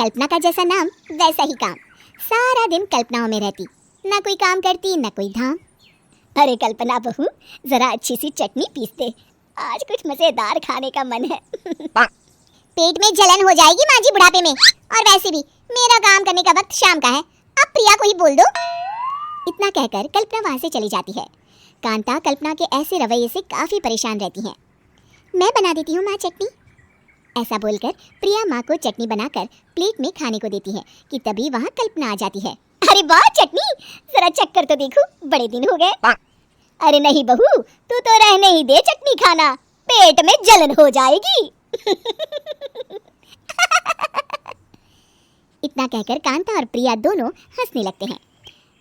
कल्पना का जैसा नाम वैसा ही काम। सारा दिन कल्पनाओं में रहती, ना कोई काम करती ना कोई धाम। अरे कल्पना बहू, जरा अच्छी सी चटनी पीस दे, आज कुछ मजेदार खाने का मन है। पेट में जलन हो जाएगी माँ जी बुढ़ापे में, और वैसे भी मेरा काम करने का वक्त शाम का है, अब प्रिया को ही बोल दो। इतना कहकर कल्पना वहां से चली जाती है। कांता कल्पना के ऐसे रवैये से काफी परेशान रहती है। मैं बना देती हूँ माँ चटनी, ऐसा बोलकर प्रिया माँ को चटनी बनाकर प्लेट में खाने को देती है कि तभी वहाँ कल्पना आ जाती है। अरे वाह चटनी, जरा चक्कर तो देखो, बड़े दिन हो गए। अरे नहीं बहू, तू तो रहने ही दे चटनी खाना, पेट में जलन हो जाएगी। इतना कहकर कांता और प्रिया दोनों हंसने लगते हैं।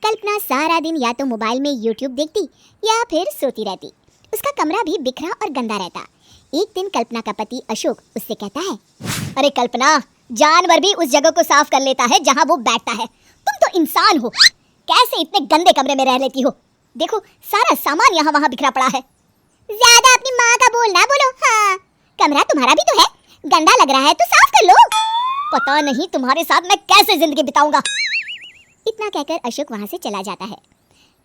कल्पना सारा दिन या तो मोबाइल में यूट्यूब देखती या फिर सोती रहती। उसका कमरा भी बिखरा और गंदा रहता। एक दिन कल्पना का पति अशोक उससे कहता है, अरे कल्पना, जानवर भी उस जगह को साफ कर लेता है जहाँ वो बैठता है, तुम तो इंसान हो, कैसे इतने गंदे कमरे में रह लेती हो? देखो सारा सामान यहाँ वहाँ बिखरा पड़ा है। ज्यादा अपनी माँ का बोल ना बोलो। हाँ, कमरा तुम्हारा भी तो है, गंदा लग रहा है तो साफ कर लो। पता नहीं तुम्हारे साथ मैं कैसे जिंदगी बिताऊंगा। इतना कहकर अशोक वहाँ से चला जाता है।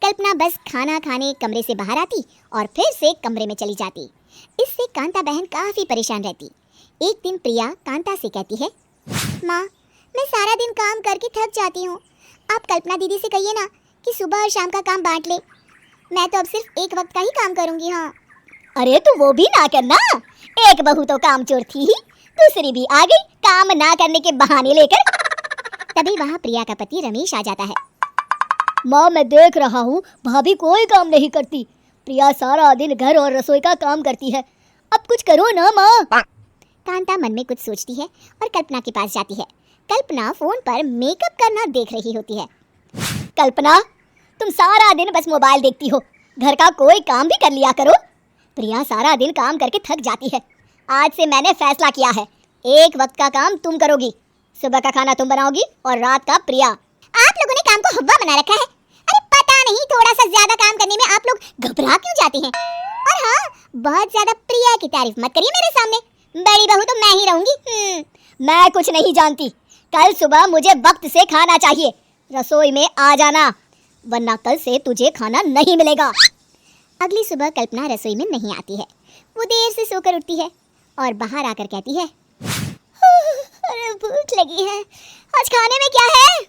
कल्पना बस खाना खाने कमरे से बाहर आती और फिर से कमरे में चली जाती। इससे कांता बहन काफी परेशान रहती। एक दिन प्रिया कांता से कहती है, माँ मैं सारा दिन काम करके थक जाती हूँ, आप कल्पना दीदी से कहिए ना कि सुबह और शाम का काम बांट ले, मैं तो अब सिर्फ एक वक्त का ही काम करूँगी। हाँ। अरे तू वो भी ना करना, एक बहू तो कामचोर थी ही, दूसरी भी आ गई काम ना करने के बहाने लेकर। तभी वहाँ प्रिया का पति रमेश आ जाता है। माँ मैं देख रहा हूँ भाभी कोई काम नहीं करती, प्रिया सारा दिन घर और रसोई का काम करती है, अब कुछ करो ना माँ। कांता मन में कुछ सोचती है और कल्पना के पास जाती है। कल्पना फोन पर मेकअप करना देख रही होती है। कल्पना, तुम सारा दिन बस मोबाइल देखती हो, घर का कोई काम भी कर लिया करो। प्रिया सारा दिन काम करके थक जाती है, आज से मैंने फैसला किया है, एक वक्त का काम तुम करोगी, सुबह का खाना तुम बनाओगी और रात का प्रिया। आप लोगों ने काम को हवा बना रखा है। अरे पता नहीं थोड़ा सा ज्यादा काम करने में आप लोग घबरा क्यों जाते हैं। और हाँ, बहुत ज्यादा प्रिया की तारीफ मत करिए मेरे सामने, बड़ी बहू तो मैं ही रहूंगी। मैं कुछ नहीं जानती, कल सुबह मुझे वक्त से खाना चाहिए, रसोई में आ जाना, वरना कल से तुझे खाना नहीं मिलेगा। अगली सुबह कल्पना रसोई में नहीं आती है। वो देर से सोकर उठती है और बाहर आकर कहती है, अरे भूख लगी है, आज खाने में क्या है?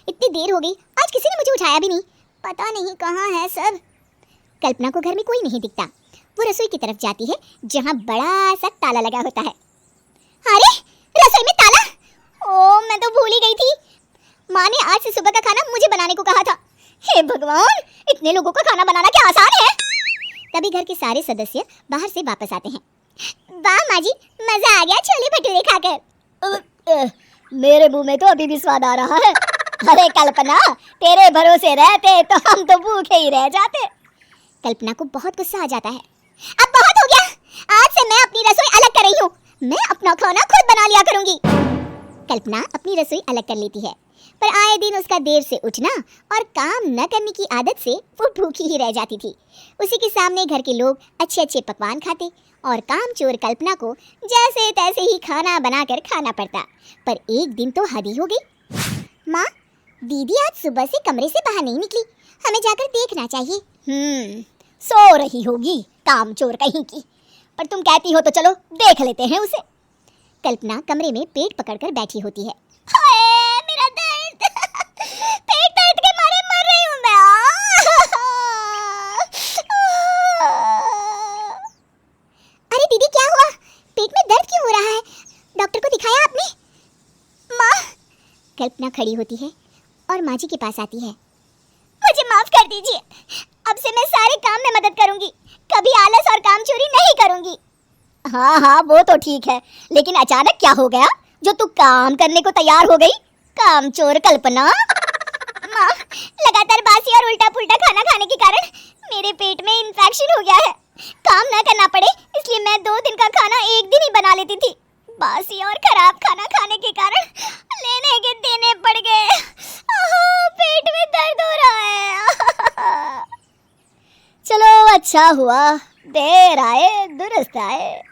इतनी देर हो गई, आज किसी ने मुझे उठाया भी नहीं, पता नहीं कहाँ है सब। कल्पना को घर में कोई नहीं दिखता। वो रसोई की तरफ जाती है जहाँ बड़ा सा ताला लगा होता है। अरे रसोई में ताला, ओ मैं तो भूल ही गई थी। माँ ने आज से सुबह का खाना मुझे बनाने को कहा था। हे भगवान, इतने लोगों का खाना बनाना क्या आसान है? तभी घर के सारे सदस्य बाहर से वापस आते हैं। वाह माँ जी, मजा आ गया छोले भटूरे खाकर। मेरे मुंह में तो अभी भी स्वाद आ रहा है। अरे कल्पना, तेरे भरोसे रहते तो हम तो भूखे ही रह जाते। कल्पना को बहुत गुस्सा आ जाता है। अब बहुत हो गया, आज से मैं अपनी रसोई अलग कर रही हूँ, मैं अपना खाना खुद बना लिया करूंगी। कल्पना अपनी रसोई अलग कर लेती है, पर आए दिन उसका देर से उठना और काम न करने की आदत से वो भूखी ही रह जाती थी। उसी के सामने घर के लोग अच्छे अच्छे पकवान खाते और कामचोर कल्पना को जैसे तैसे ही खाना बनाकर खाना पड़ता। पर एक दिन तो हद ही हो गई। माँ, दीदी आज सुबह से कमरे से बाहर नहीं निकली, हमें जाकर देखना चाहिए। सो रही होगी कामचोर कहीं की, पर तुम कहती हो तो चलो देख लेते हैं उसे। कल्पना कमरे में पेट पकड़कर बैठी होती है। हाय मेरा दर्द, पेट दर्द के मारे मर रही हूँ मैं। अरे दीदी क्या हुआ, पेट में दर्द क्यों हो रहा है, डॉक्टर को दिखाया आपने? माँ। कल्पना खड़ी होती है और माँ जी के पास आती है। मुझे माफ कर दीजिए, अब से मैं सारे काम में मदद करूंगी, कभी आलस और काम चोरी नहीं करूंगी। हाँ हाँ वो तो ठीक है, लेकिन अचानक क्या हो गया जो तू काम करने को तैयार हो गई, कामचोर कल्पना? माँ, लगातार बासी और उल्टा पुल्टा खाना खाने के कारण मेरे पेट में इन्फेक्शन हो गया है। काम ना करना पड़े इसलिए मैं 2 दिन का खाना एक दिन ही बना लेती थी। बासी और खराब खाना खाने के कारण लेने के देने पड़ गए। पेट में दर्द हो रहा है। चलो अच्छा हुआ, देर आए दुरुस्त आए।